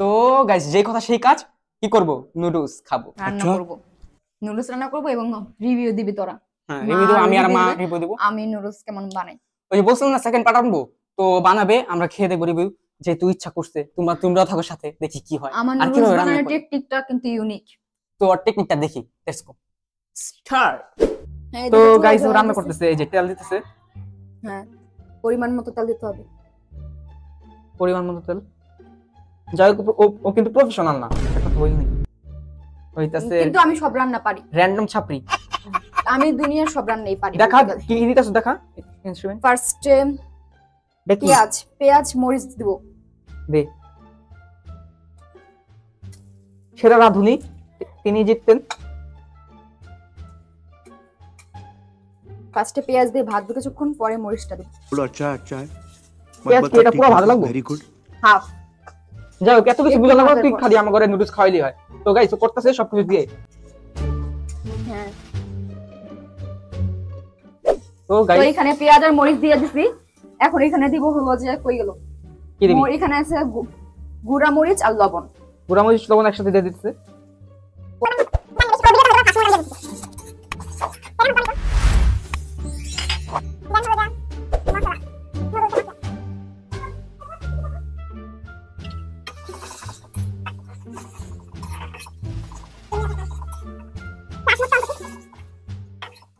তো গাইস যেই কথা সেই কাজ, কি করব? নুডলস খাবো, রান্না করব, নুডলস রান্না করব এবং রিভিউ দিবি তোরা। হ্যাঁ রিভিউ দেব, আমি আর মা রিভিউ দেব। আমি নুডলস কেমন বানাই ওই বলছিলাম না সেকেন্ড পার্ট আনবো, তো বানাবে, আমরা খেয়ে দেখব রিভিউ। যেহেতু ইচ্ছা করছে, তোমরাও থাকো সাথে, দেখি কি হয়। আমার আর নুডলস বানানোর টেকনিকটা কিন্তু ইউনিক। তো টেকনিকটা দেখি, লেটস গো স্টার্ট। তো গাইস ও রান্না করতেছে, এই যে তেল দিতেছে। হ্যাঁ পরিমাণ মতো তেল দিতে হবে, পরিমাণ মতো তেল। যাই হোক ও কিন্তু প্রফেশনাল না, কথা বলিনি হইতাছে, কিন্তু আমি সব রান্না পারি, র‍্যান্ডম ছাপরি। আমি দুনিয়ার সব রান্নাই পারি। দেখা কি দিতেছ, দেখা ইনস্ট্রুমেন্ট। ফার্স্টে পেঁয়াজ মরিচ দিব, দে। সেরা রাঁধুনি তিনি জিততেন। ফার্স্টে পেঁয়াজ দিয়ে ভাত দিতে কিছুক্ষণ পরে মরিচটা দিব। বলো আচ্ছা আচ্ছা পেঁয়াজ কি এটা পুরো ভালো লাগবে? Very good. হাফ। যাই হোক এত কিছু বুঝা লাগবে, তুই খালি আমার ঘরে নুডলস খাওয়াইলি হয়। তো গাইস ও করতেছে সবকিছু দিয়ে। হ্যাঁ তো গাইস এখানে পেঁয়াজ আর মরিচ দিয়ে দিছি, এখন এখানে দিব হলো যে কই গেল, কি দিবি? এখানে আছে গুঁড়া মরিচ আর লবণ। গুঁড়া মরিচ লবণ একসাথে দিয়ে দিতেছে।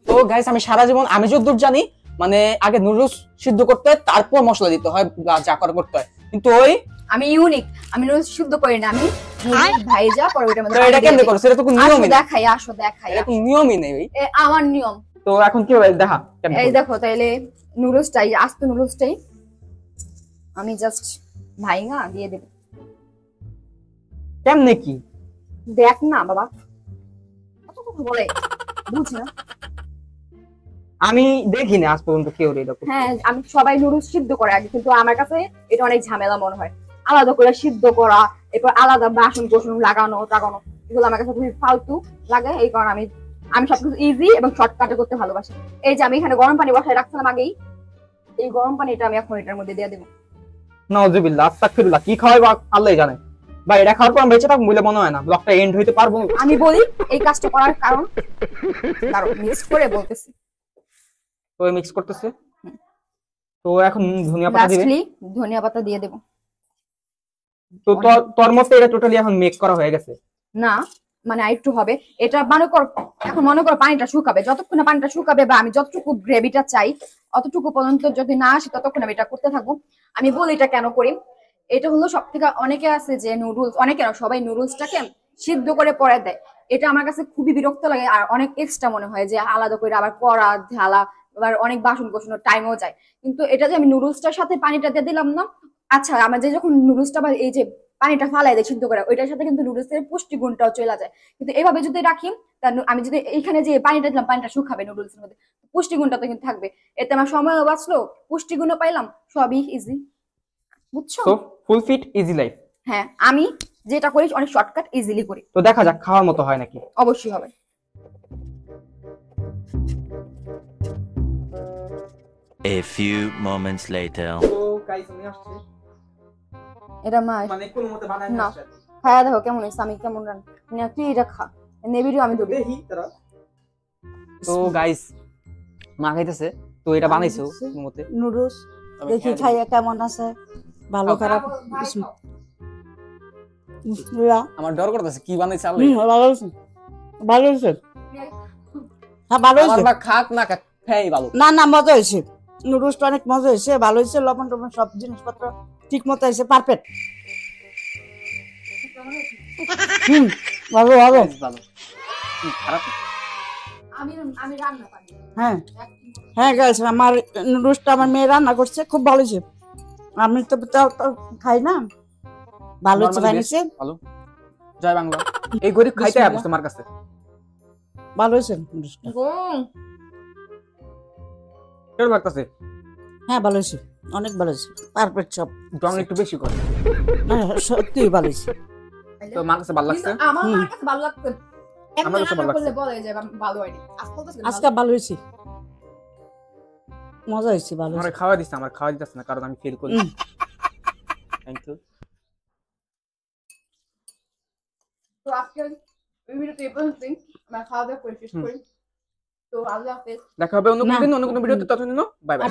তো গাইস আমি সারা জীবন আমি যতদূর জানি মানে আগে নুডলস সিদ্ধ করতে হয়, তারপর মশলা দিতে হয় বা যা করা করতে হয়, কিন্তু ওই আমি ইউনিক, আমি নুডলস শুদ্ধ করি না, আমি ভাইজা পরে ওটার মধ্যে এটা কেন করছ? এটা তো কোনো নিয়মই নেই। আসো দেখাই, এটা কোনো নিয়মই নেই ভাই, আমার নিয়ম। তো এখন কি হবে দেখা। এই দেখো তাইলে নুডলসটাই আস্ত নুডলসটাই আমি জাস্ট ভাইঙা দিয়ে দেব। কেমনে কি দেখ না বাবা, কত কথা বলে বুঝ না। আমি দেখিনি আজ পর্যন্ত কেউ এরকম। হ্যাঁ আমি সবাই নুডলস সিদ্ধ করে আগে, কিন্তু আমার কাছে এটা অনেক ঝামেলা মনে হয়, আলাদা করে সিদ্ধ করা, এরপর আলাদা বাসন কোসন লাগানো, এগুলো আমার কাছে খুবই ফালতু লাগে। এই কারণে আমি সবকিছু ইজি এবং শর্টকাটে করতে ভালোবাসি। এই যে আমি এখানে গরম পানি বসায় রাখছিলাম আগেই, এই গরম পানিটা আমি এখন এটার মধ্যে দিয়ে দেবো। নাউজুবিল্লাহ আস্তাগফিরুল্লাহ, কি খাওয়াই বা আল্লাহই জানে। ভাই এটা খাওয়ার পর আমি বেঁচে থাকবো বলে মনে হয় না, ব্লগটা এন্ড হইতে পারবো। আমি বলি এই কাজটা করার কারণ মিক্স করে বলতেছি। তো মিক্স করতেছে, তো এখন ধনিয়া পাতা দিবে। লাস্টলি ধনিয়া পাতা দিয়ে দেব। তো তোর মতে এটা টোটালি এখন মেক করা হয়ে গেছে না, মানে আরেকটু হবে এটা। এখন মনে করো পানিটা শুকাবে, যতক্ষণ না পানিটা শুকাবে বা আমি যতটুকু গ্রেভিটা চাই অতটুকু পর্যন্ত যদি না আসে ততক্ষণ আমি এটা করতে থাকবো। আমি বলি এটা কেন করি, এটা হলো সব থেকে, অনেকে আছে যে নুডলস, অনেকে না সবাই নুডলসটাকে সিদ্ধ করে পরে দেয়, এটা আমার কাছে খুবই বিরক্ত লাগে আর অনেক এক্সট্রা মনে হয় যে আলাদা করে আবার করা ঢালা, আবার অনেক বাসন কোসনের টাইমও যায়। কিন্তু এটা যে আমি নুডলসটার সাথে পানিটা দিয়ে দিলাম না, আচ্ছা আমার যে যখন নুডলসটা বা এই যে পানিটা ফালাই দেয় সিদ্ধ করে, ওইটার সাথে কিন্তু নুডলসের পুষ্টিগুণটাও চলে যায়। কিন্তু এইভাবে যদি রাখি, আমি যদি এইখানে যে পানিটা দিলাম, পানিটা শুকাবে নুডলসের মধ্যে, পুষ্টিগুণটা তো কিন্তু থাকবে, এতে আমার সময়ও বাঁচলো, পুষ্টিগুণও পাইলাম, সবই ইজি। বুঝছো? তো ফুল ফিট ইজি লাইফ। হ্যাঁ আমি যেটা করি অনেক শর্টকাট ইজিলি করি। তো দেখা যাক খাওয়ার মতো হয় নাকি। অবশ্যই হবে। A few moments later. তো গাইস আমি আসছে, এটা মা মানে কোন মতে বানায় না আসছে। খায়া দেখো কেমন হইছে, আমি কেমন রান না তুই এটা খা, নেবিরিও আমি দেব। দেখি তারা। তো গাইস মা খাইতেছে, তো এটা বানাইছো কোন মতে নুডলস, দেখি খাইয়া কেমন আছে, ভালো খারাপ। আমার ডর করতেছে কি বানাইছে আল্লাহ। ভালো হয়েছে, ভালো হয়েছে, হ্যাঁ ভালো হয়েছে। আমার খাক না খাক খাই ভালো। না না মজা হয়েছে, নুডলসটা অনেক মজা হয়েছে, ভালো হয়েছে, লবণ টবণ সব জিনিসপত্র ঠিক মতো হয়েছে, পারফেক্ট। ভালো ভালো ভালো, খারাপ না। আমি রান্না পারি। হ্যাঁ হ্যাঁ গাইস, আমার নুডলসটা আমার মেয়ে রান্না করছে, খুব ভালো হয়েছে। আমি তো খাই না, ভালো হয়েছে, বানিয়েছে ভালো। জয় বাংলা। এই গরিব খাইতে আসছে তোমার কাছে, ভালো হয়েছে নুডলসটা। কেমন লাগতেছে? হ্যাঁ ভালো হয়েছে, অনেক ভালো হয়েছে, পারফেক্ট সব। ডং একটু বেশি করে, সত্যি ভালো হয়েছে। তো মার কাছে ভালো লাগছে? আমার কাছে ভালো লাগছে, আমার কাছে ভালো লাগছে। বলে যে ভালো হয়নি, আজকে ভালো হয়েছে, মজা হয়েছে, ভালো আমার খাওয়া দিচ্ছে, আমার খাওয়া দিতেছে না কারণ আমি ফিল করি। Thank you. তো আজকের এই ভিডিওতে এই পর্যন্তই, আমরা খাওয়া দাওয়া করে শেষ করি। তো আল্লাহ হাফেজ। দেখা হবে অন্য কোনো না। দিন অন্য কোনো ভিডিওতে, ততদিন বাই বাই।